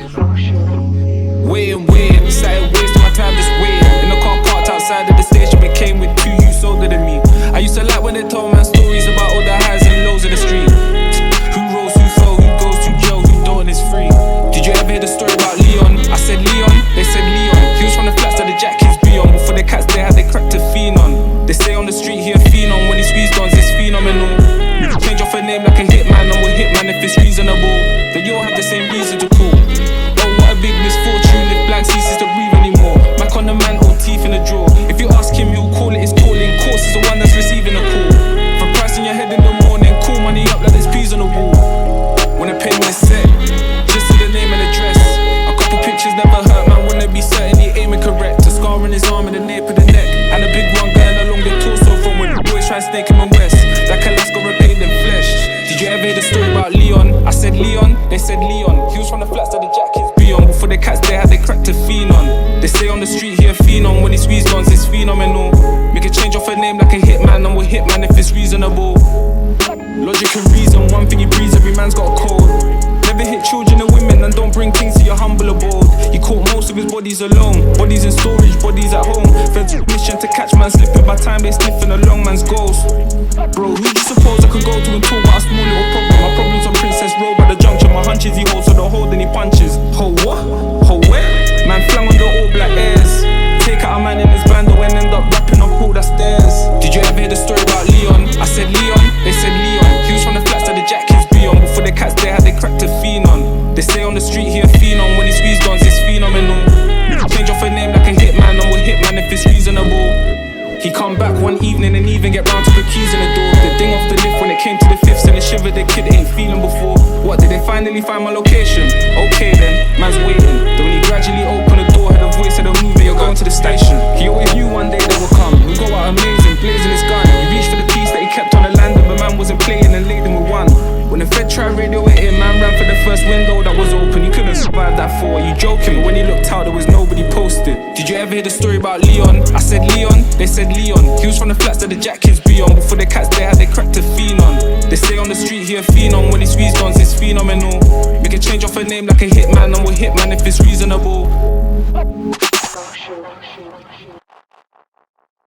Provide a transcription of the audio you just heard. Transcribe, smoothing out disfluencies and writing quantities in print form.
Waiting, started wasting my time just waiting. In the car parked outside of the station, became with 2 youths older than me. I used to like when they told man stories about all the highs and lows of the street. Who rose, who fell, who goes to jail, who don't is free. Did you ever hear the story about Leon? I said Leon, they said Leon. He was from the flats that the jack kids be on. Before the cats they had they cracked a phenon. They say on the street he a phenom. When he squeezed on, it's phenomenal. Change off a name like a hitman, and we're hitman if it's reasonable. Then you all have the same reason to call. Oh, what a big misfortune if blank ceases to breathe anymore. Mac on the man, hold teeth in the drawer. If you ask him, he'll call it his calling. Course is the one that's receiving a call. For price in your head in the morning, call money up like there's peas on the wall. When the payment is set, just see the name and address. A couple pictures never hurt, man, wanna be certain he aiming correct. A scar on his arm and the nape of the neck, and a big one going along the torso from when the boys try to snake him in west. Like Alaska repaid in flesh. Did you ever hear the story about Leon? I said Leon, they said Leon. He was from the flats that the jack kids be on. Before the cats they had they cracked a phenon. They say on the street he a phenom. When he squeezed on, it's phenomenal. Make a change off a name like a hitman, and we're hitman if it's reasonable. Logic and reason, one thing he breathes, every man's got a code. Never hit children and women, and don't bring kings to your humble abode. He caught most of his bodies alone. Bodies in storage, bodies at home. Feds mission to catch man slipping by time they sniffing a long man's ghost. Bro, who do you suppose I could go to and talk about a small little problem? My problem's on Princess Road by the junction. My hunches he holds, so don't hold any punches. Ho what? Ho where? Man flang on the all black airs. Take out a man in his bando and end up rapping up all the stairs. Did you ever hear the story about Leon? I said Leon, they said Leon. He was from the flats that the jack kids be on. Before the cats they had they cracked a phenon. They say on the street he a phenom. When he squeezed on, it's phenomenal. Change off a name like a hitman, and we're hitman if it's reasonable. He come back one evening and even get round to the keys in the door. The ding off the lift when it came to the fifth, and the shiver the kid ain't feeling before. What, did they finally find my location? Okay then, man's waiting. Then when he gradually opened the door, heard a voice said, "Move it, you're going to the station." He always knew one day they would come. We'd go out amazing, blazing his gun. He reached for the piece that he kept on the land, but man wasn't playing and laid him with one. When the Fed tried radio it in, man ran for the first window that was open. He couldn't survive that for. Are you joking? But when he looked out, there was nobody posted. Did you ever hear the story about Leon? I said Leon, they said Leon. He was from the flats that the jack kids be on. Before the cats they had they cracked a phenon. They say on the street he a phenom. When he squeezed on, it's phenomenal. Make a change off a name like a hitman, and we're hitman if it's reasonable.